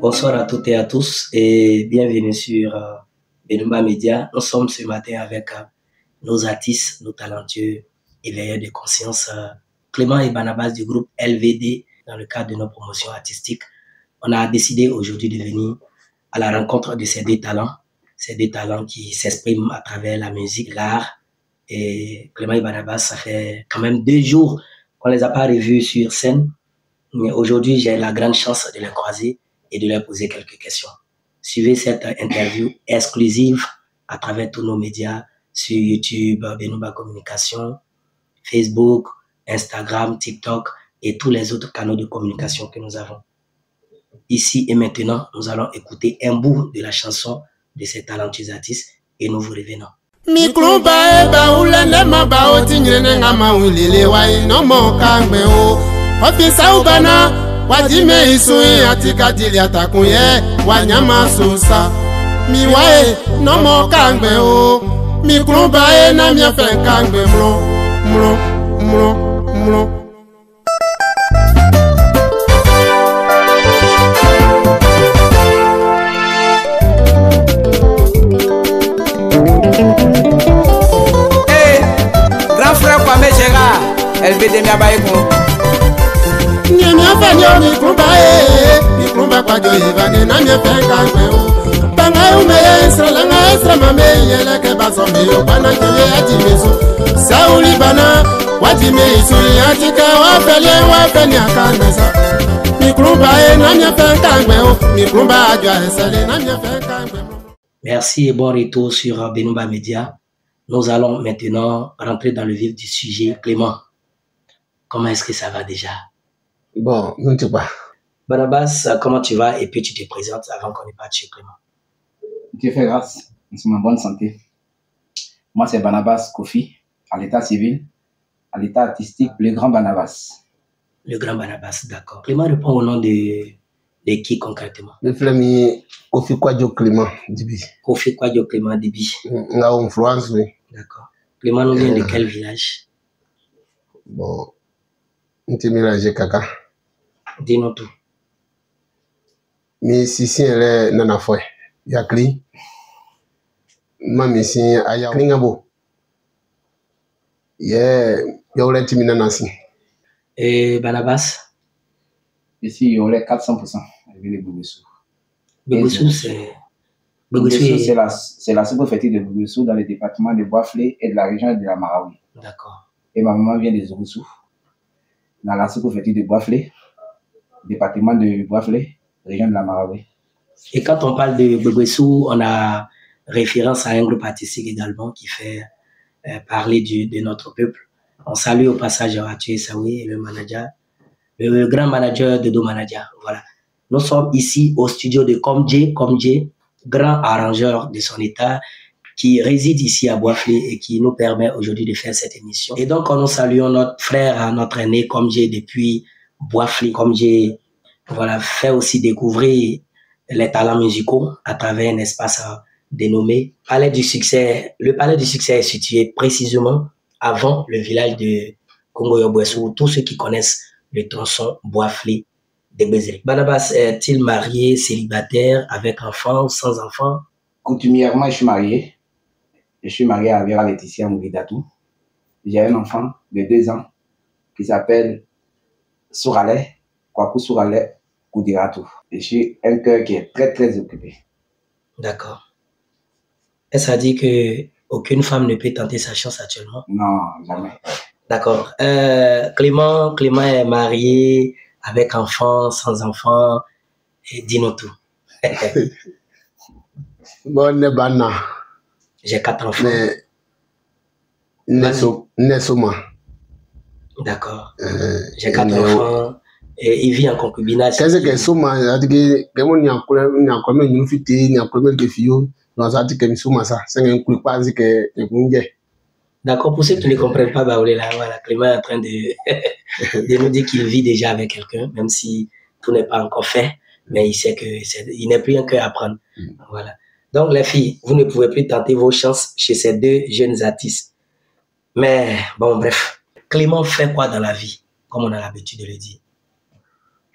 Bonsoir à toutes et à tous et bienvenue sur Benumba Media. Nous sommes ce matin avec nos artistes, nos talentueux éveilleurs de conscience, Clément et Barnabas du groupe LVD dans le cadre de nos promotions artistiques. On a décidé aujourd'hui de venir à la rencontre de ces deux talents qui s'expriment à travers la musique, l'art. Et Clément et Barnabas, ça fait quand même 2 jours qu'on ne les a pas revus sur scène. Mais aujourd'hui, j'ai la grande chance de les croiser et de leur poser quelques questions. Suivez cette interview exclusive à travers tous nos médias sur YouTube, Benumba Communication, Facebook, Instagram, TikTok et tous les autres canaux de communication que nous avons. Ici et maintenant, nous allons écouter un bout de la chanson de ces talentueux artistes et nous vous revenons. Mikluba eba ulende mabao tinyene ngama ulile wai no mokangbe o ofisa ubana wajime isui atika dili atakunye wanyama susa miwae no mokangbe o mikluba na miefe kangbe mlo mlo mlo mlo. LVD mi abayeko nyemi afanyo mi kumba kwa jo ivane na mi fenka ngeo banga umeye sralanga esrama me yele ke basombe yo bana kye ajimeso sauli bana wajime isuri atika wa feli akanesa mi kumba na mi fenka ngeo mi kumba ajo esale na mi fenka ngeo. Merci et bon retour sur Benumba Media. Nous allons maintenant rentrer dans le vif du sujet. Clément, comment est-ce que ça va déjà? Bon, je ne sais pas. Barnabas, comment tu vas? Et puis tu te présentes avant qu'on ait pas chez Clément. Dieu fait grâce, nous sommes en bonne santé. Moi, c'est Barnabas Kofi, à l'état civil, à l'état artistique, le grand Barnabas. Le grand Barnabas, d'accord. Clément répond au nom de qui concrètement? Le flemme Kofi Kwadjo Clément Dibi. Kofi Kwadjo Clément Dibi. Là, en France, oui. D'accord. Clément nous vient de quel village? Bon, on te mélange kaka. Dis-nous tout. Mais si elle est nana foi, yakli. Mami si aya klingabo. Yeah, yole timina nasi. Et Barnabas? Ici, il y aurait 400%. Les Bougoussou. Bougoussou, c'est la sous-préfecture de Bougoussou dans le département de Bois-Flé et de la région de la Marawi. D'accord. Et ma maman vient de Zouroussou, dans la sous-préfecture de Bois-Flé, département de Bois-Flé, région de la Marawi. Et quand on parle de Bougoussou, on a référence à un groupe artistique également qui fait parler de notre peuple. On salue au passage Arthur Saoui, le manager, le grand manager de Domanadia. Voilà. Nous sommes ici au studio de Komdje, grand arrangeur de son état, qui réside ici à Bois-Flé et qui nous permet aujourd'hui de faire cette émission. Et donc, nous saluons notre frère, notre aîné Komdje depuis Bois-Flé. Komdje, voilà, fait aussi découvrir les talents musicaux à travers un espace dénommé Palais du Succès. Le Palais du Succès est situé précisément avant le village de Congo-Yobouessou. Tous ceux qui connaissent le tronçon Bois-Flé de Bézéré. Barnabas est-il marié, célibataire, avec enfant, sans enfant? Coutumièrement, je suis marié. Je suis marié à Vera Laetitia Mouvidatou. J'ai un enfant de 2 ans qui s'appelle Sourale, Kwaku Sourale Koudiratou. Je suis un cœur qui est très, très occupé. D'accord. Est-ce à dire qu'aucune femme ne peut tenter sa chance actuellement? Non, jamais. D'accord. Clément est marié, avec enfant, sans enfant. Dis-nous tout. Bonne banane. J'ai 4 enfants. Nesoma. D'accord. J'ai 4 enfants. Et il vit en concubinage. Qu'est-ce que Soma? C'est-à-dire que mon n'y une fille, n'y a combien de filles. Dans ça, tu que Soma ça. C'est un coup pas que D'accord. Pour ceux qui ne comprennent pas, voilà, Clément est en train de nous dire qu'il vit déjà avec quelqu'un, même si tout n'est pas encore fait, mais il sait qu'il n'est plus un cœur à prendre. Voilà. Donc les filles, vous ne pouvez plus tenter vos chances chez ces 2 jeunes artistes. Mais bon, bref. Clément fait quoi dans la vie, comme on a l'habitude de le dire?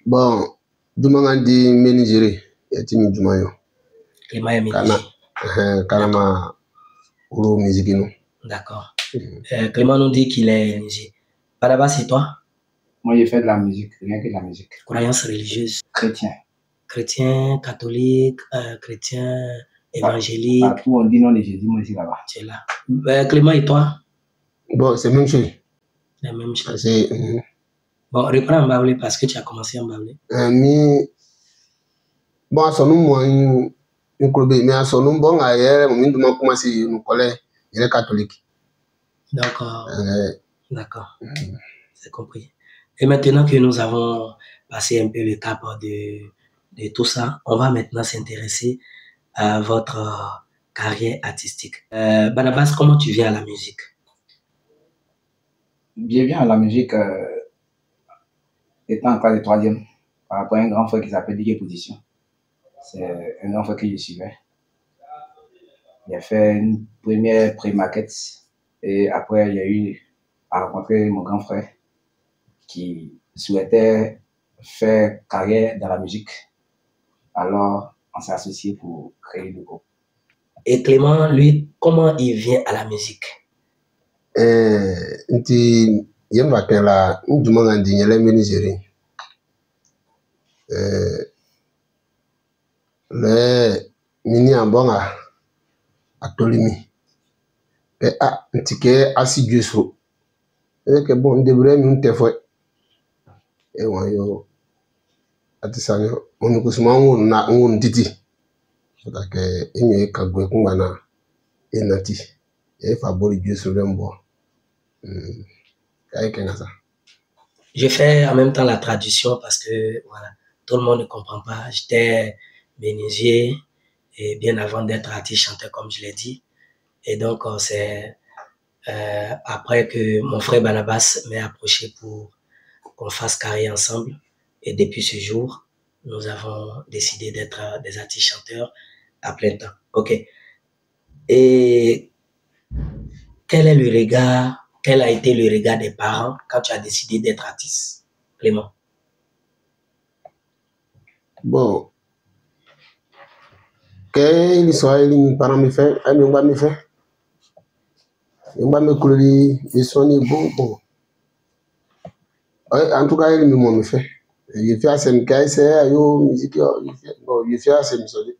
Bon, demain on dit Ménigéré. Timi Jumayo. Clément est ménagé. Kanama Uro Musique. D'accord. Clément nous dit qu'il est ménagé. Barnabas, c'est toi? Moi, j'ai fait de la musique, rien que de la musique. Croyance religieuse? Chrétien. Chrétien, catholique, chrétien, évangélique. Partout on dit non de Jésus, moi, ici là-bas. Tu es là. Clément et toi? Bon, c'est même chose. La même chose. Bon, reprends en baoulé parce que tu as commencé en baoulé. Bon, à son nom, un club, mais à son nom, bon, ailleurs, on m'a demandé comment c'est nos collègues, il est catholique. D'accord. D'accord. C'est compris. Et maintenant que nous avons passé un peu le cap de tout ça, on va maintenant s'intéresser à votre carrière artistique. Barnabas, comment tu viens à la musique? Je viens à la musique étant en classe de 3e par rapport à un grand frère qui s'appelle Didier Position. C'est un grand frère que je suivais. Il a fait une première pré-maquette et après il y a eu à rencontrer mon grand frère qui souhaitait faire carrière dans la musique. Alors on s'est associés pour créer le groupe. Et Clément, lui, comment il vient à la musique? Nti yemba kela ndumanga ndinyele menigeri le mini ambonga atolimi ntike assidueso que bon devrait nous te foi et wayo atisanyo onukusuma na titi so que enye kagwe kungana enati et favori Dieu sur l'embois. Je fais en même temps la traduction parce que voilà, tout le monde ne comprend pas. J'étais menuisier et bien avant d'être artiste chanteur comme je l'ai dit. Et donc c'est après que mon frère Barnabas m'ait approché pour qu'on fasse carrière ensemble. Et depuis ce jour, nous avons décidé d'être des artistes chanteurs à plein temps. Ok. Et quel est le regard, quel a été le regard des parents quand tu as décidé d'être artiste, Clément? Bon, quel histoire les parents me fait, me fait. Ils me coulent, ils sont bon. En tout cas, ils me fait. Je fais assez de cas, c'est musique, je fais assez de musique.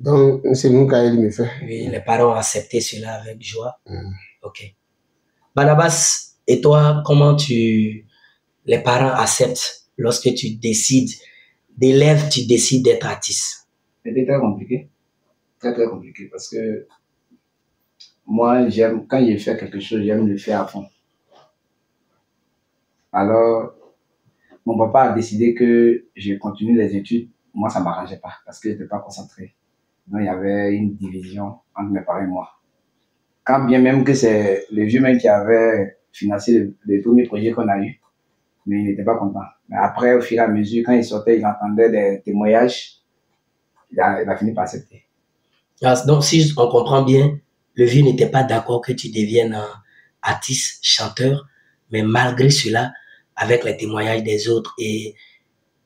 Donc, c'est nous qui me fait. Oui, les parents ont accepté cela avec joie. Ok. Barnabas, et toi, comment les parents acceptent lorsque tu décides, d'élève, tu décides d'être artiste? C'était très compliqué. Très, très compliqué parce que moi, j'aime, quand je fais quelque chose, j'aime le faire à fond. Alors, mon papa a décidé que je continue les études. Moi, ça ne m'arrangeait pas parce que je n'étais pas concentré. Donc, il y avait une division entre mes parents et moi. Quand bien même que c'est le vieux mec qui avait financé le premier projet qu'on a eu, mais il n'était pas content. Mais après, au fur et à mesure, quand il sortait, il entendait des témoignages, il a fini par accepter. Donc, si on comprend bien, le vieux n'était pas d'accord que tu deviennes artiste, chanteur, mais malgré cela, avec les témoignages des autres et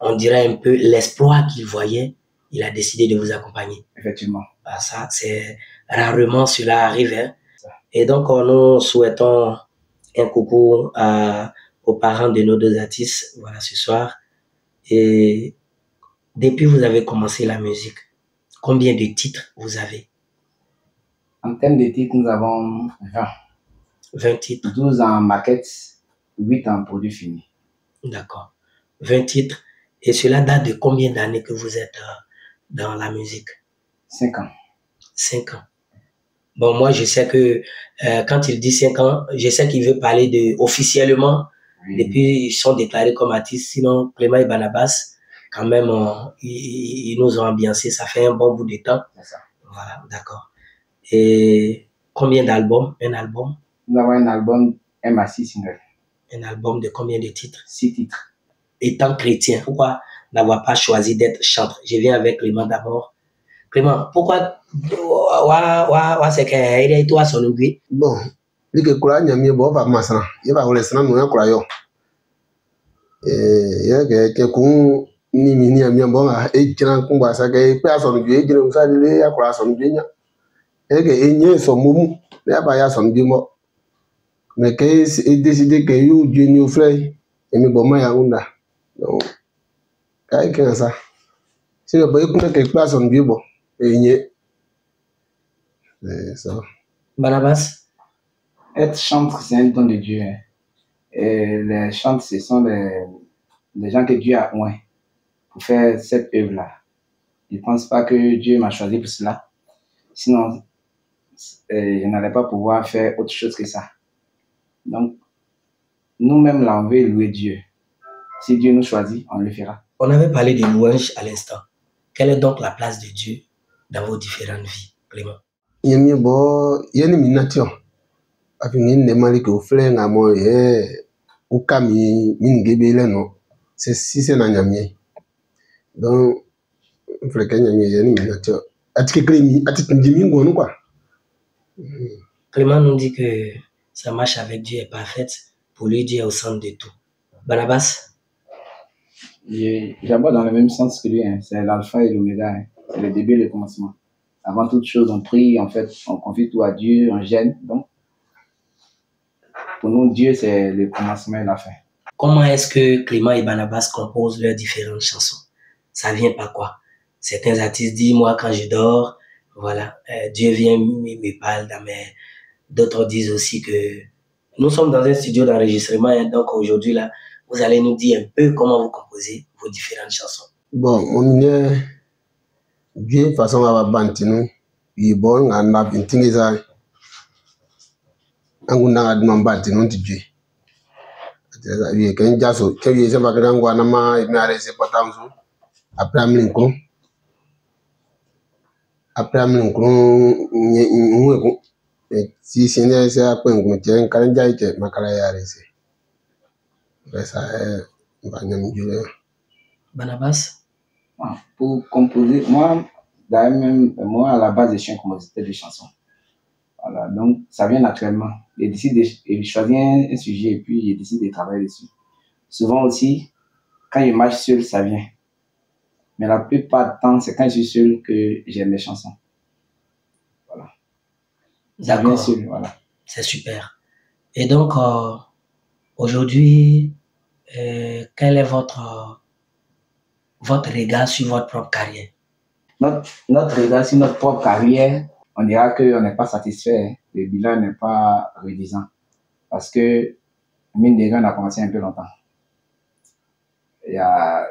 on dirait un peu l'espoir qu'il voyait, il a décidé de vous accompagner. Effectivement. Ça, c'est rarement cela arrive. Hein? Et donc, nous souhaitons un coucou aux parents de nos deux artistes, voilà, ce soir. Et depuis que vous avez commencé la musique, combien de titres vous avez? En termes de titres, nous avons 20. 20 titres. 12 en maquette, 8 en produit fini. D'accord. 20 titres. Et cela date de combien d'années que vous êtes dans la musique? 5 ans. 5 ans. Bon, moi, je sais que quand il dit 5 ans, je sais qu'il veut parler de officiellement, oui. Depuis ils sont déclarés comme artistes. Sinon, Clément et Barnabas, quand même, ils nous ont ambiancé. Ça fait un bon bout de temps. C'est ça. Voilà, d'accord. Et combien d'albums? Un album? Nous avons un album MA6 single. Un album de combien de titres? 6 titres. Étant chrétien, pourquoi n'avoir pas choisi d'être chanteur? Je viens avec Clément d'abord. Clément, pourquoi c'est que toi son oubli? Bon, il que quoi n'y a mieux bon va masana. Il va vous laisser nous un croyant. Et il y a que qu'on ni mini a mi bon a e jina kungwa sa ke pe aso nju e jina sa le ya kwa aso nju nya e ke enye so mumu le ba ya so nju mo me ke e décider que you ju ni o frère e mi bon ma ya unda donc kai ke sa si le boy kuna ke pe aso nju bo enye ça. Barnabas? Être chantre, c'est un don de Dieu. Hein. Et les chantres, ce sont les gens que Dieu a oint pour faire cette œuvre-là. Je ne pense pas que Dieu m'a choisi pour cela. Sinon, je n'allais pas pouvoir faire autre chose que ça. Donc, nous-mêmes, là, on veut louer Dieu. Si Dieu nous choisit, on le fera. On avait parlé de louange à l'instant. Quelle est donc la place de Dieu dans vos différentes vies, Clément? Yemi bo yeni minatio. Afi ne mali ke ofle nga mo ukami mingebe le no. C'est si c'est na nyamie. Donc frère nyamie yeni minatio. Atike klemi, atike ndimi ngonu quoi. Clément nous dit que sa marche avec Dieu est parfaite. Pour lui, Dieu est au centre de tout. Barnabas? J'aborde dans le même sens que lui. Hein. C'est l'alpha et l'oméga. Hein. C'est le début et le commencement. Avant toute chose, on prie, en fait, on confie tout à Dieu, on gêne. Donc, pour nous, Dieu, c'est le commencement et la fin. Comment est-ce que Clément et Barnabas composent leurs différentes chansons? Ça vient par quoi? Certains artistes disent, moi, quand je dors, voilà, Dieu vient me parle dans mes... D'autres disent aussi que nous sommes dans un studio d'enregistrement, et donc aujourd'hui, là, vous allez nous dire un peu comment vous composez vos différentes chansons. Bon, on est Dieu façon à bantinu, il bon en a vingt ça. Anguna adman bantinu ti Dieu. Il quand jaso, quand il se va grand guanama, il m'a laissé pas tant so. Après amlinkron. Après amlinkron, on si c'est nécessaire après on tient quand jaite makala ya laissé. Ça Barnabas? Pour composer, moi, à la base, je suis un compositeur de chansons. Voilà, donc, ça vient naturellement. Je décide de choisir un sujet et puis je décide de travailler dessus. Souvent aussi, quand je marche seul, ça vient. Mais la plupart du temps, c'est quand je suis seul que j'aime les chansons. Voilà. Ça vient seul, voilà. C'est super. Et donc, aujourd'hui, quel est votre regard sur votre propre carrière? Notre regard sur notre propre carrière, on dira qu'on n'est pas satisfait. Hein. Le bilan n'est pas réduisant. Parce que, mine de rien, on a commencé un peu longtemps. Il y a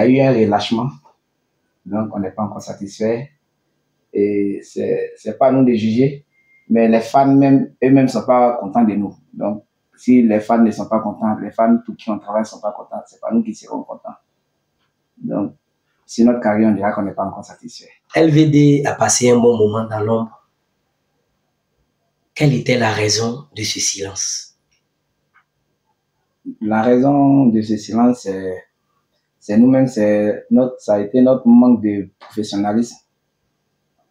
eu un relâchement. Donc, on n'est pas encore satisfait. Et c'est pas à nous de juger. Mais les fans eux-mêmes ne sont pas contents de nous. Donc, si les fans ne sont pas contents, les fans pour qui on travaille ne sont pas contents, c'est pas nous qui serons contents. Donc, si notre carrière, on dira qu'on n'est pas encore satisfait. LVD a passé un bon moment dans l'ombre. Quelle était la raison de ce silence? La raison de ce silence, c'est nous-mêmes, ça a été notre manque de professionnalisme.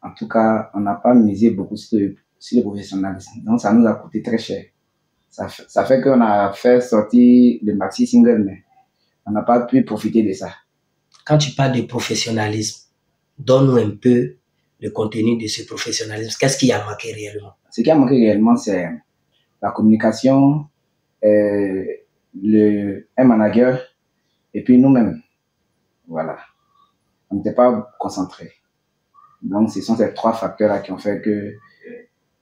En tout cas, on n'a pas misé beaucoup sur le professionnalisme. Donc, ça nous a coûté très cher. Ça fait qu'on a fait sortir le maxi single, mais on n'a pas pu profiter de ça. Quand tu parles de professionnalisme, donne-nous un peu le contenu de ce professionnalisme. Qu'est-ce qui a manqué réellement? Ce qui a manqué réellement, c'est la communication, un manager et puis nous-mêmes. Voilà. On n'était pas concentrés. Donc, ce sont ces trois facteurs-là qui ont fait que,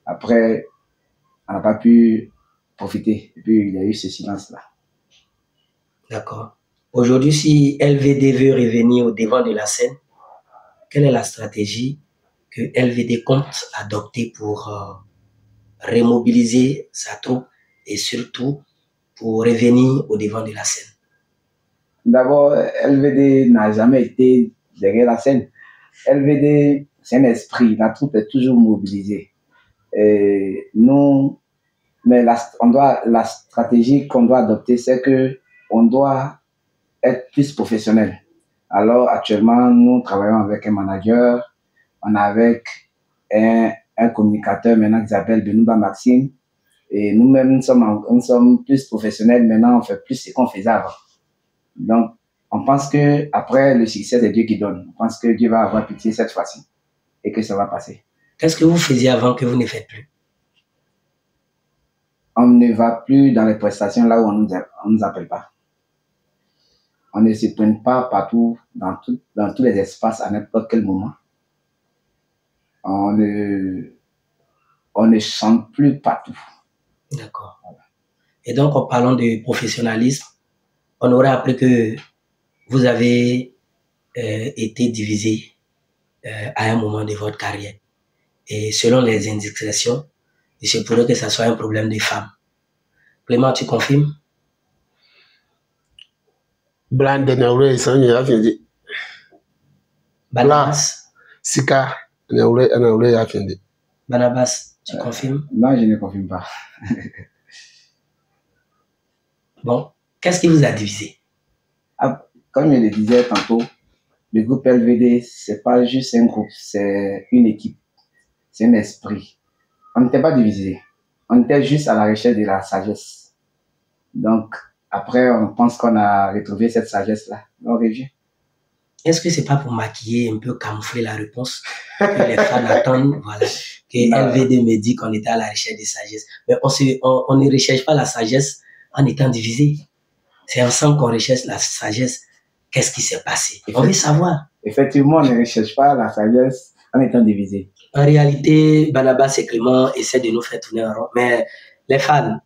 après, on n'a pas pu profiter. Et puis, il y a eu ce silence-là. D'accord. Aujourd'hui, si LVD veut revenir au devant de la scène, quelle est la stratégie que LVD compte adopter pour remobiliser sa troupe et surtout pour revenir au devant de la scène? D'abord, LVD n'a jamais été derrière la scène. LVD, c'est un esprit. La troupe est toujours mobilisée. Et nous, mais la stratégie qu'on doit adopter, c'est que on doit être plus professionnel. Alors, actuellement, nous travaillons avec un manager, on est avec un communicateur maintenant qui s'appelle Benouba Maxime. Et nous-mêmes, nous sommes plus professionnels maintenant, on fait plus ce qu'on faisait avant. Donc, On pense que après le succès, c'est Dieu qui donne. On pense que Dieu va avoir pitié cette fois-ci et que ça va passer. Qu'est-ce que vous faisiez avant que vous ne faites plus? On ne va plus dans les prestations là où on nous appelle pas. On ne se tourne pas partout, dans tous les espaces à n'importe quel moment. On ne chante plus partout. D'accord. Voilà. Et donc, en parlant de professionnalisme, on aurait appris que vous avez été divisé à un moment de votre carrière. Et selon les indiscrétions, il se pourrait que ça soit un problème de femmes. Clément, tu confirmes? Barnabas? Sika, Barnabas, tu confirmes? Non, je ne confirme pas. Bon, qu'est-ce qui vous a divisé? Comme je le disais tantôt, le groupe LVD, c'est pas juste un groupe, c'est une équipe, c'est un esprit. On n'était pas divisé, on était juste à la recherche de la sagesse. Donc, après, on pense qu'on a retrouvé cette sagesse-là. On revient. Est-ce que c'est pas pour maquiller, un peu camoufler la réponse que les fans attendent, voilà, que LVD me dit qu'on était à la recherche de sagesse. Mais on ne recherche pas la sagesse en étant divisé. C'est ensemble qu'on recherche la sagesse. Qu'est-ce qui s'est passé? On veut savoir. Effectivement, on ne recherche pas la sagesse en étant divisé. En réalité, Barnabas et Clément essaient de nous faire tourner en rond. Mais les fans,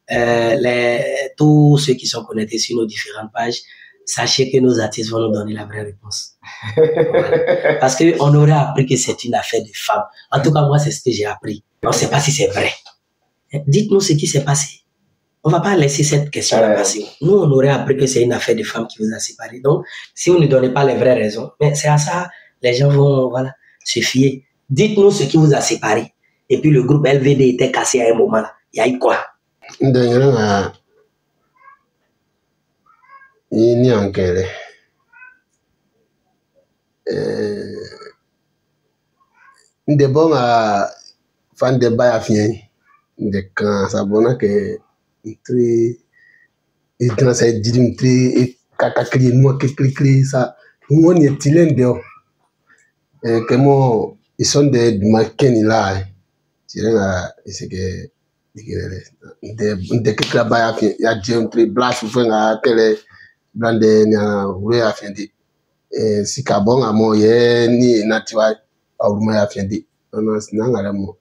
tous ceux qui sont connectés sur nos différentes pages, sachez que nos artistes vont nous donner la vraie réponse. Voilà. Parce qu'on aurait appris que c'est une affaire de femmes. En tout cas, moi, c'est ce que j'ai appris. On ne sait pas si c'est vrai. Dites-nous ce qui s'est passé. On ne va pas laisser cette question passer. Nous, on aurait appris que c'est une affaire de femmes qui vous a séparés. Donc, si vous ne donnez pas les vraies raisons, mais c'est à ça, les gens vont se fier. Dites-nous ce qui vous a séparés. Et puis, le groupe LVD était cassé à un moment là. Il y a eu quoi? Ni angele nde bonga fan de baya fien de kan sabona ke tri et dans cette dirim tri et kakakri moi que cri ça ngoni etilende que mo ils sont de makeni là tirenga c'est que de que la baya fien ya dirim tri blanche fenga tele blande nya we afendi si kabon amo ye ni natiwa awuma ya afendi non sinanga mo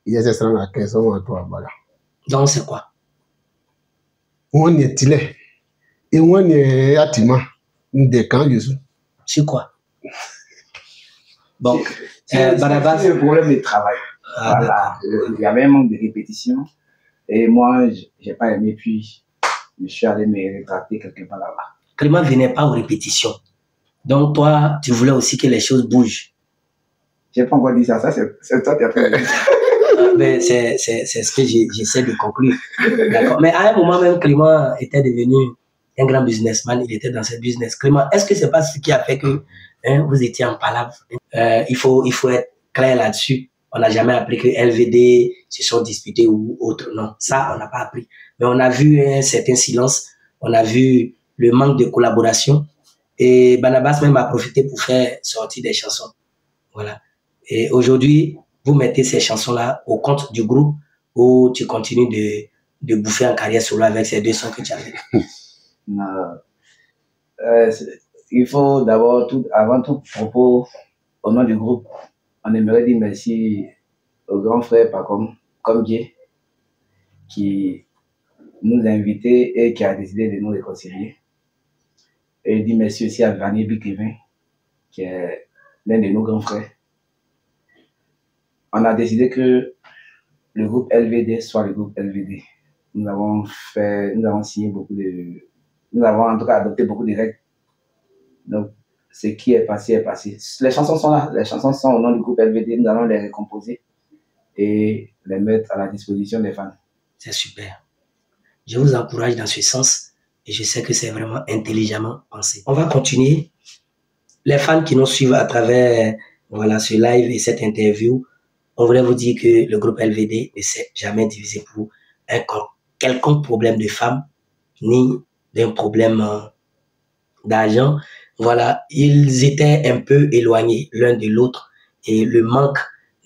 yese sanga keso wa to abala. Donc c'est quoi? On est il et on est atima de quand Yesu. C'est quoi? Bon, c'est le problème de travail. Voilà, il y avait un manque de répétition et moi j'ai pas aimé, puis je suis allé me rétracter quelque part là-bas. Clément ne venait pas aux répétitions. Donc, toi, tu voulais aussi que les choses bougent. Je n'ai pas encore dit ça. Ça, c'est toi qui as fait. Mais c'est ce que j'essaie de conclure. D'accord. Mais à un moment même, Clément était devenu un grand businessman. Il était dans ce business. Clément, est-ce que ce n'est pas ce qui a fait que vous étiez en palabre? Il faut être clair là-dessus. On n'a jamais appris que LVD se sont disputés ou autre. Non, ça, on n'a pas appris. Mais on a vu un certain silence. On a vu le manque de collaboration. Et Barnabas même a profité pour faire sortir des chansons. Voilà. Et aujourd'hui, vous mettez ces chansons-là au compte du groupe ou tu continues de bouffer en carrière solo avec ces deux sons que tu as fait? Non. Il faut d'abord, avant tout propos, au nom du groupe, on aimerait dire merci au grand frère comme Dieu qui nous a invités et qui a décidé de nous réconcilier. Et je dis merci aussi à Vanier Bikevin, qui est l'un de nos grands frères. On a décidé que le groupe LVD soit le groupe LVD. Nous avons signé nous avons en tout cas adopté beaucoup de règles. Donc, ce qui est passé est passé. Les chansons sont là, les chansons sont au nom du groupe LVD. Nous allons les recomposer et les mettre à la disposition des fans. C'est super. Je vous encourage dans ce sens. Et je sais que c'est vraiment intelligemment pensé. On va continuer. Les fans qui nous suivent à travers ce live et cette interview, on voudrait vous dire que le groupe LVD ne s'est jamais divisé pour un quelconque problème de femmes, ni d'un problème d'argent, voilà, ils étaient un peu éloignés l'un de l'autre et le manque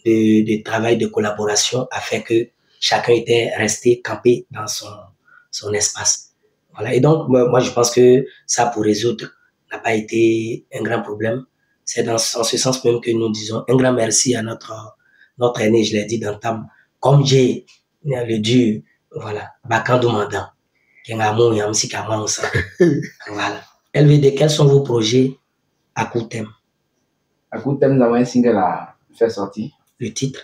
de travail, de collaboration a fait que chacun était resté campé dans son espace. Voilà. Et donc, moi, je pense que ça, pour résoudre, n'a pas été un grand problème. C'est en ce sens même que nous disons un grand merci à notre aîné, je l'ai dit d'entame, comme j'ai le Dieu, voilà, Bakando Mandan, qui est un amour et un voilà. LVD, quels sont vos projets à court terme? À court terme, nous avons un single à faire sortir. Le titre?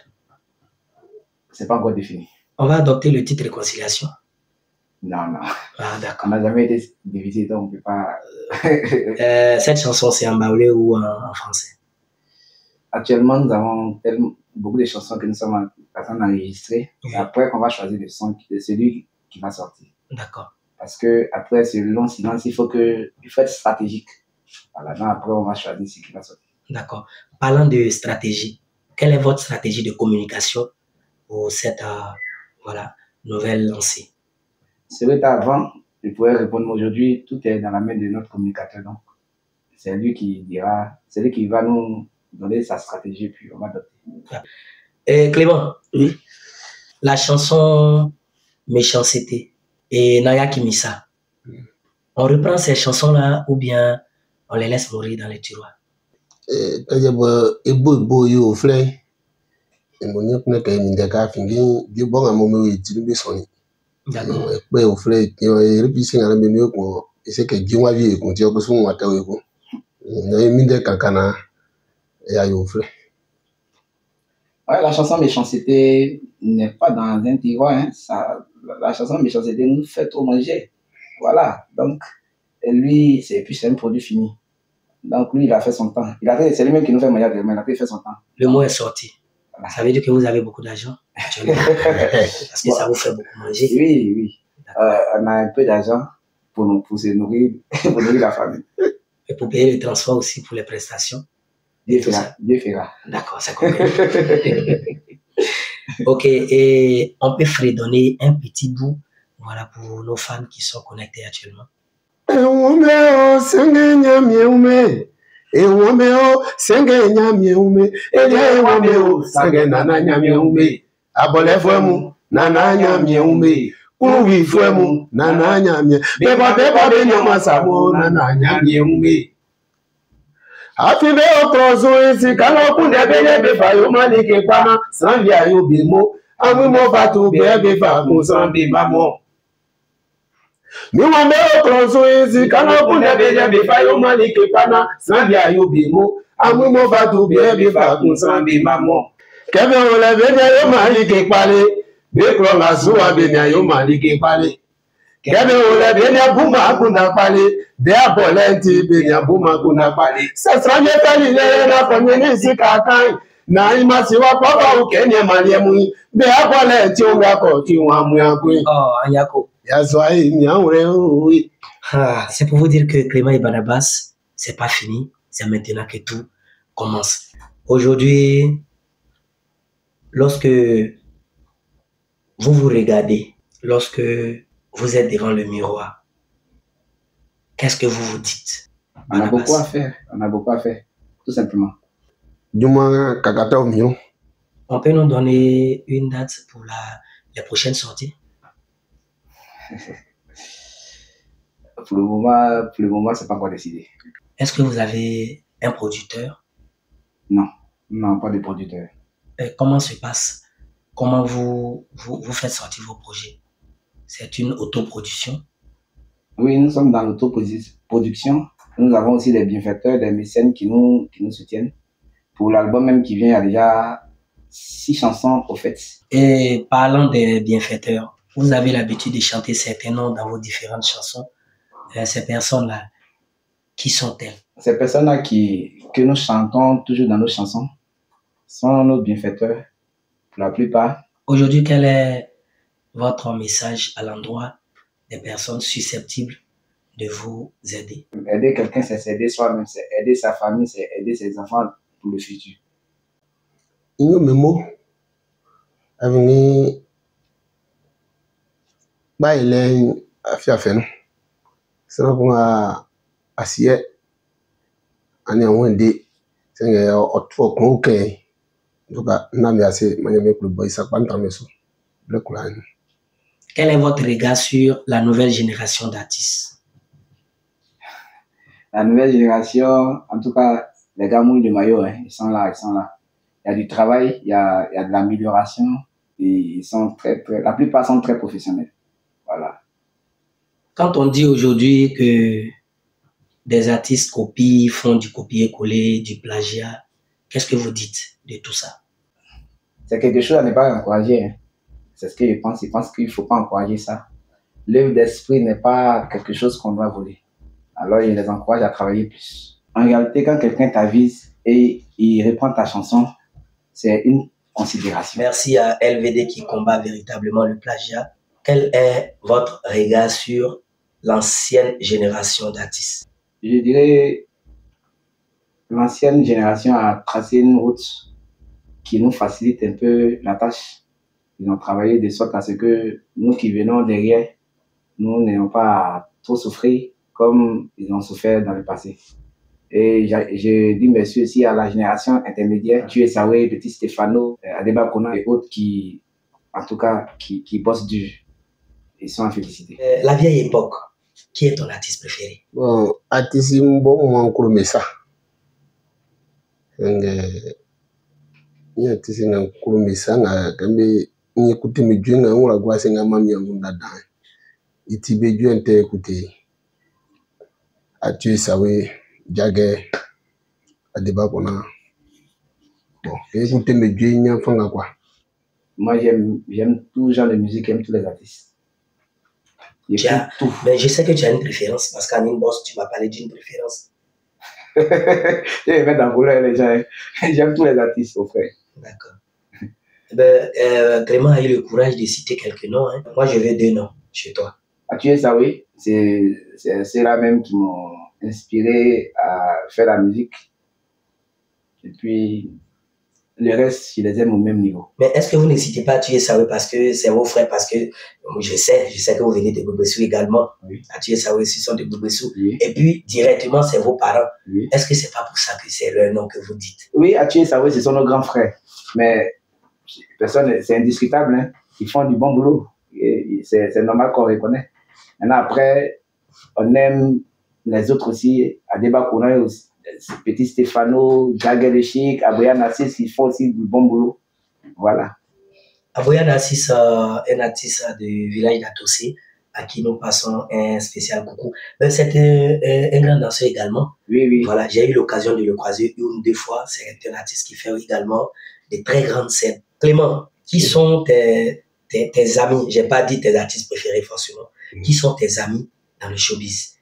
C'est pas encore défini. On va adopter le titre Réconciliation. Non, non. Ah, d'accord. On n'a jamais été divisé, donc on ne peut pas. Cette chanson, c'est en baoulé ou en français? Actuellement, nous avons beaucoup de chansons que nous sommes en train d'enregistrer. Oui. Après, on va choisir le son de celui qui va sortir. D'accord. Parce que après, c'est le long silence, il faut être stratégique. Voilà, donc après, on va choisir ce qui va sortir. D'accord. Parlant de stratégie, quelle est votre stratégie de communication pour cette voilà, nouvelle lancée? C'est vrai qu'avant, je pourrais répondre aujourd'hui, tout est dans la main de notre communicateur. Donc, c'est lui qui dira, c'est lui qui va nous donner sa stratégie, puis on va adopter. Clément, oui. La chanson Méchanceté et Naya Kimisa, on reprend ces chansons-là ou bien on les laisse mourir dans les tiroirs? Ouais, la chanson Méchanceté n'est pas dans un tiroir. Hein. La chanson Méchanceté nous fait trop manger. Voilà. Donc, lui, c'est un produit fini. Donc, lui, il a fait son temps. C'est lui-même qui nous fait manger, mais il a fait son temps. Le mot est sorti. Voilà. Ça veut dire que vous avez beaucoup d'argent actuellement. Parce que ça vous fait beaucoup manger. Oui, oui. On a un peu d'argent pour se nourrir, pour nourrir la famille. Et pour payer le transport aussi pour les prestations. Dieu fera. D'accord, c'est compris. Ok, et on peut fredonner un petit bout, voilà, pour nos fans qui sont connectés actuellement. Afibe okrozo isi kala kunde bele be fa yo malike pana sanvia yo bimo amu mo batu be fa kun sanbi mamo mi wa me okrozo isi kala kunde bele be fa yo malike pana sanvia yo bimo amu mo batu be fa kun sanbi mamo kebe ole be yo malike pale be kro la suwa be yo malike pale kebe ole be buma kuna pale de abolenti be buma kuna pale sasranye tali le na family sikaka na imasi wa papa ukenye maliemu be abolenti o ngako ki wa mu yakun Anyako yazo ai mi anre oui. C'est pour vous dire que Clément et Barnabas, c'est pas fini, c'est maintenant que tout commence. Aujourd'hui, lorsque vous vous regardez, lorsque vous êtes devant le miroir, qu'est-ce que vous vous dites? On a beaucoup à faire, tout simplement. On peut nous donner une date pour les prochaines sorties? Pour le moment, c'est pas encore décidé. Est-ce que vous avez un producteur? Non, pas de producteur. Et comment se passe? Comment vous faites sortir vos projets? C'est une autoproduction? Oui, nous sommes dans l'autoproduction. Nous avons aussi des bienfaiteurs, des mécènes qui nous soutiennent. Pour l'album même qui vient, il y a déjà 6 chansons au fait. Et parlant des bienfaiteurs, vous avez l'habitude de chanter certains noms dans vos différentes chansons. Ces personnes-là, qui sont-elles? Ces personnes-là que nous chantons toujours dans nos chansons sont nos bienfaiteurs, pour la plupart. Aujourd'hui, quel est votre message à l'endroit des personnes susceptibles de vous aider? Aider quelqu'un, c'est s'aider soi-même, c'est aider sa famille, c'est aider ses enfants pour le futur. Ani Wende, c'est autre qu'on en tout cas, Nami assez, Maniame Club Boy, ça pas meso. Le Koulan. Quel est votre regard sur la nouvelle génération d'artistes? La nouvelle génération, en tout cas, les gars mouillent de maillot, hein, ils sont là, ils sont là. Il y a du travail, il y a de l'amélioration, et ils sont la plupart sont très professionnels. Voilà. Quand on dit aujourd'hui que des artistes copient, font du copier-coller, du plagiat, qu'est-ce que vous dites de tout ça? C'est quelque chose à ne pas encourager. Hein. C'est ce que je pense. Je pense qu'il ne faut pas encourager ça. L'œuvre d'esprit n'est pas quelque chose qu'on doit voler. Alors, je les encourage à travailler plus. En réalité, quand quelqu'un t'avise et il reprend ta chanson, c'est une considération. Merci à LVD qui combat véritablement le plagiat. Quel est votre regard sur l'ancienne génération d'artistes? Je dirais l'ancienne génération a tracé une route qui nous facilite un peu la tâche. Ils ont travaillé de sorte à ce que nous qui venons derrière, nous n'ayons pas à trop souffrir comme ils ont souffert dans le passé. Et je dis merci aussi à la génération intermédiaire, Tué Sawe, Petit Stéphano, Adeba Kona et autres qui, en tout cas, qui bossent dur. Ils sont à féliciter. La vieille époque, qui est ton artiste préféré? Bon, artiste, bon, on coule ça. Ni artiste nga coule ça, nga kambe ni écouter mes dieux nga on la voix c'est nga mami ngunda dan. Iti be dieu ente écouter. Tué Sawe, Jagger, Adeba Kona. Bon, écouter mes dieux n'y fanga quoi. Moi j'aime tout genre de musique, j'aime tous les artistes. Tout. Mais je sais que tu as une préférence parce qu'en inbox, tu m'as parlé d'une préférence. Je vais mettre dans vouloir les gens. J'aime tous les artistes, au frère. D'accord. Clément a eu le courage de citer quelques noms. Hein. Moi, je veux 2 noms chez toi. Tué Sawe, c'est ceux-là même qui m'ont inspiré à faire la musique. Et puis, le reste, je les aime au même niveau. Mais est-ce que vous ne citez pas Tué Sawe parce que c'est vos frères? Parce que je sais que vous venez de Boubessou également. Oui. Tué Sawe aussi sont de Boubessou. Oui. Et puis, directement, c'est vos parents. Oui. Est-ce que c'est pas pour ça que c'est leur nom que vous dites? Oui, Tué Sawe, ce sont nos grands frères. Mais personne, c'est indiscutable. Hein. Ils font du bon boulot. C'est normal qu'on reconnaît. Maintenant, après, on aime les autres aussi. Adeba Kona aussi. Petit Stéphano, Jagger le Chic, Aboya Nassis, ils font aussi du bon boulot. Voilà. Aboya Nassis, un artiste du village d'Atossé, à qui nous passons un spécial coucou. C'est un grand danseur également. Oui, oui. Voilà, j'ai eu l'occasion de le croiser 1 ou 2 fois. C'est un artiste qui fait également de très grandes scènes. Clément, qui sont tes amis? Je n'ai pas dit tes artistes préférés forcément. Qui sont tes amis dans le showbiz?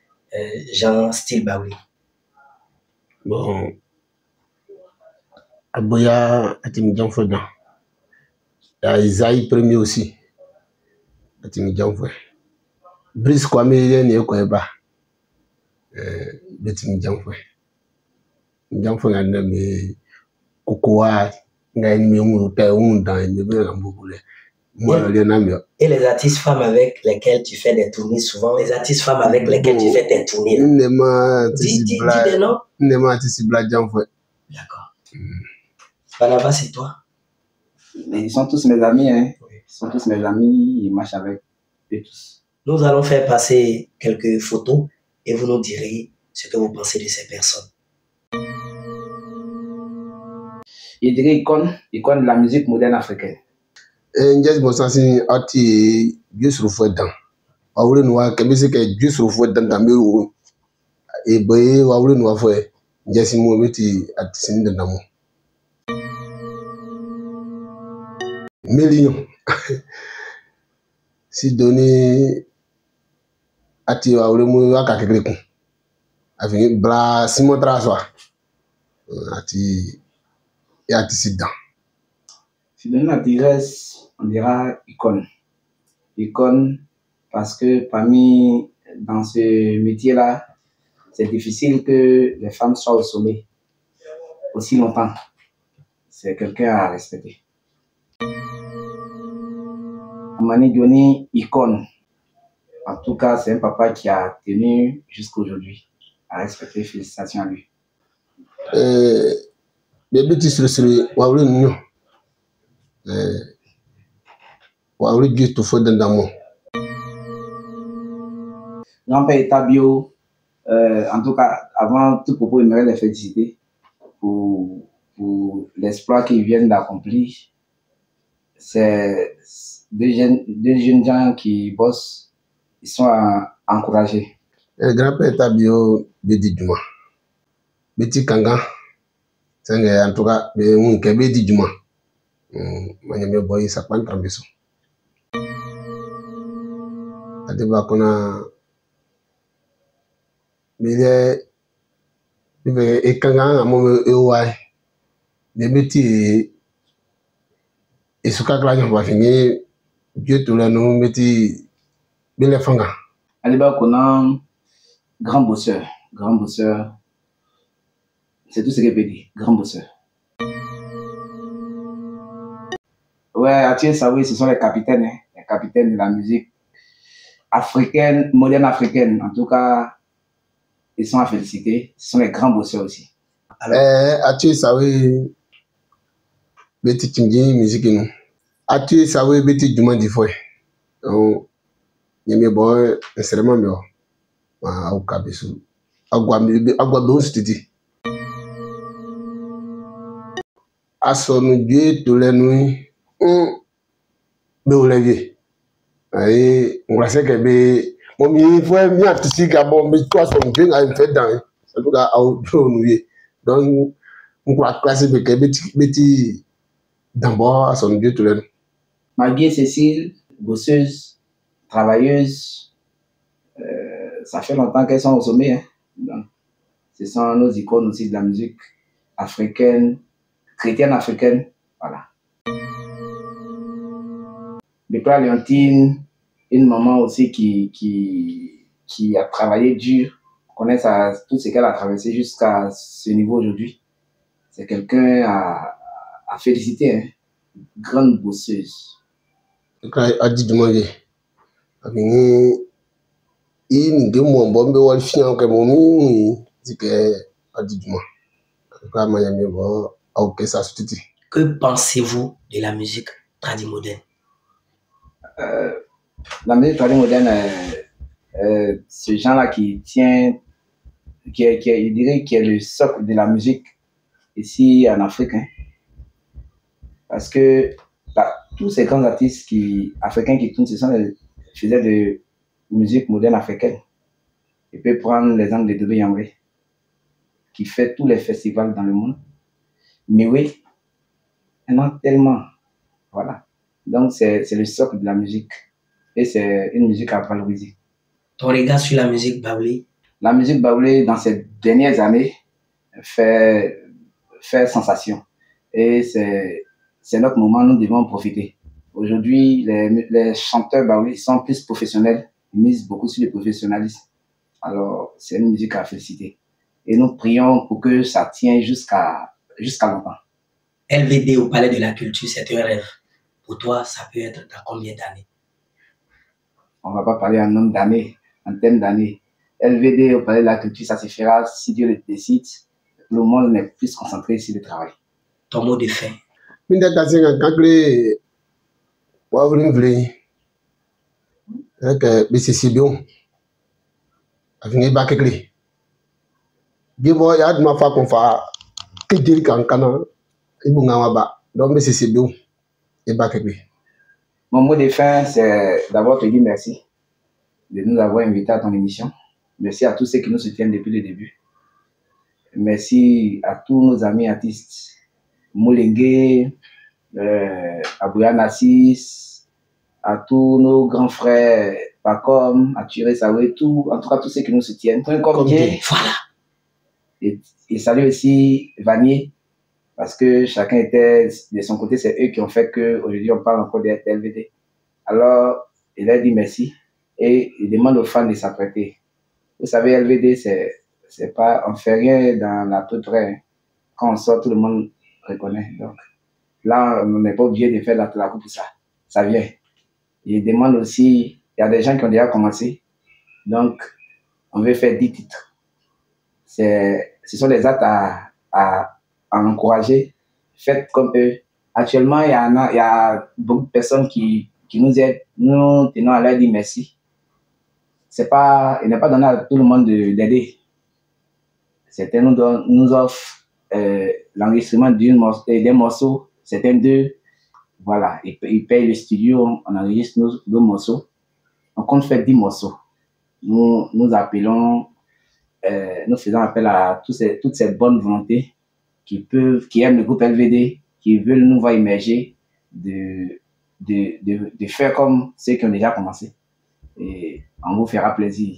Jean Style Baouli. Bon, Aboya Atimidjan Fodan. Il y a Isaïe Premier aussi. Atimidjan Fodan. Brice Kwame Yene Kweba. Atimidjan Fodan. Midjan Fodan a mais Kokoa, n'a une mieux dans Et les artistes femmes avec lesquels tu fais des tournées souvent, les artistes femmes avec lesquels tu fais tes tournées. Dis des noms. D'accord. Banaba, c'est toi? Ils sont tous mes amis, hein. Ils sont tous mes amis, ils marchent avec eux tous. Nous allons faire passer quelques photos et vous nous direz ce que vous pensez de ces personnes. Je dirais icône de la musique moderne africaine. Njes Bosansi ati Jusuf Fodan. Awure noa kemisi ke Jusuf Fodan tamberu. E boye awure noa fo Njesi mo meti ati sinda namo. Million. Si doni ati awure mo akakekreku. Afin bla Simon Traswa. Ati Sidan. Si donne la tiresse, on dira icône. Icône parce que dans ce métier-là, c'est difficile que les femmes soient au sommet aussi longtemps. C'est quelqu'un à respecter. Mani Dioni, icône. En tout cas, c'est un papa qui a tenu jusqu'à aujourd'hui à respecter. Félicitations à lui. Les bêtises sur le Waouli Nyo. Waouli Dieu tout faut dans mon. Grand-père Etabio, en tout cas, avant tout propos, j'aimerais les féliciter pour l'exploit qu'ils viennent d'accomplir. C'est deux jeunes gens qui bossent, ils sont encouragés. Le grand-père Etabio, Bédi Duma. Béti Kanga. C'est en tout cas, Bédi Duma. Manyame boy ça prend un beso. Adeba kona mais et quand on a mon EY les métiers et ce cas là on va finir Dieu tout là nous métiers bien les fanga. Adeba kona grand bosseur, c'est tout ce que je peux dire, grand bosseur. Ouais, Atié Saoui, ce sont les capitaines de la musique africaine, moderne africaine. En tout cas, ils sont à féliciter. Ce sont les grands bosseurs aussi. Atié Saoui, Betty Tingi, musique nous. Atié Saoui, Betty Duma Difoy. Donc, il y a boy, nécessairement, mais au Kabisu. Agua Don Stiti. À son Dieu, tous les nuits. Béolévier. Et on va dire que mon il faut bien artistique à bon, mais toi, son bien à une fête dans. En tout cas, à nous. Donc, on va classer que Betty d'abord à son Dieu tout le. Maggie Cécile, bosseuse, travailleuse, ça fait longtemps qu'elles sont au sommet. Hein. Donc, ce sont nos icônes aussi de la musique africaine, chrétienne africaine. Voilà. Victoire Léontine, une maman aussi qui a travaillé dur, connaît tout ce qu'elle a traversé jusqu'à ce niveau aujourd'hui. C'est quelqu'un à féliciter, hein. Grande bosseuse. A dit de manger. Il de mon bon be fiant que mon dit que a dit de moi. Quand Miami va OK ça suffit. Que pensez-vous de la musique tradimoderne? La musique tradimoderne, ce genre-là qui tient, je dirais, qui est le socle de la musique ici en Afrique. Hein. Parce que tous ces grands artistes africains qui tournent, faisaient de musique moderne africaine. Je peux prendre l'exemple de Dodo Yamwe, qui fait tous les festivals dans le monde. Mais oui, il y en a tellement. Voilà. Donc, c'est le socle de la musique. Et c'est une musique à valoriser. Ton regard sur la musique baoulé? La musique baoulé, dans ces dernières années, fait sensation. Et c'est notre moment, nous devons en profiter. Aujourd'hui, les chanteurs baoulés sont plus professionnels. Ils misent beaucoup sur le professionnalisme. Alors, c'est une musique à féliciter. Et nous prions pour que ça tienne jusqu'à longtemps. LVD au Palais de la Culture, c'est un rêve. Pour toi, ça peut être dans combien d'années? On ne va pas parler en nombre d'années, en termes d'années. LVD au Palais de la Culture, ça se fera si Dieu le décide. Le monde n'est plus concentré sur le travail. Ton mot de fin? Mon mot de fin, c'est d'abord te dire merci de nous avoir invités à ton émission. Merci à tous ceux qui nous soutiennent depuis le début. Merci à tous nos amis artistes. Moulengue, Abouya Nassis, à tous nos grands frères, Pacom, Aturé Saoué, en tout cas tous ceux qui nous soutiennent. Voilà. Et salut aussi Vanier, parce que chacun était de son côté, c'est eux qui ont fait qu'aujourd'hui on parle encore de LVD. Alors, il a dit merci et il demande aux fans de s'apprêter. Vous savez, LVD, c'est pas, on fait rien dans la toute vraie. Quand on sort, tout le monde reconnaît. Donc, là, on n'est pas obligé de faire la coupe pour ça. Ça vient. Il demande aussi, il y a des gens qui ont déjà commencé. Donc, on veut faire 10 titres. Ce sont des actes à à encourager. Faites comme eux. Actuellement, il y a beaucoup de personnes qui nous aident. Nous tenons à leur dire merci. Il n'est pas donné à tout le monde d'aider. Certains nous offrent l'enregistrement des morceaux. Certains d'eux, voilà, ils payent le studio, on enregistre nos morceaux. On compte faire 10 morceaux. Nous appelons, nous faisons appel à toutes ces bonnes volontés qui aiment le groupe LVD, qui veulent nous voir émerger, de faire comme ceux qui ont déjà commencé. Et on vous fera plaisir.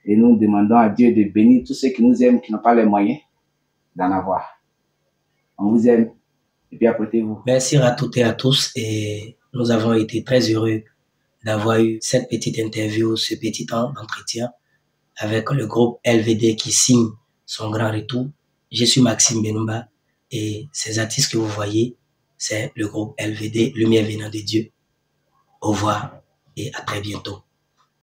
Et nous demandons à Dieu de bénir tous ceux qui nous aiment, qui n'ont pas les moyens d'en avoir. On vous aime et puis apprêtez-vous. Merci à toutes et à tous. Et nous avons été très heureux d'avoir eu cette petite interview, ce petit temps d'entretien avec le groupe LVD qui signe son grand retour. Je suis Maxime Benumba et ces artistes que vous voyez, c'est le groupe LVD, Lumière venant de Dieu. Au revoir et à très bientôt.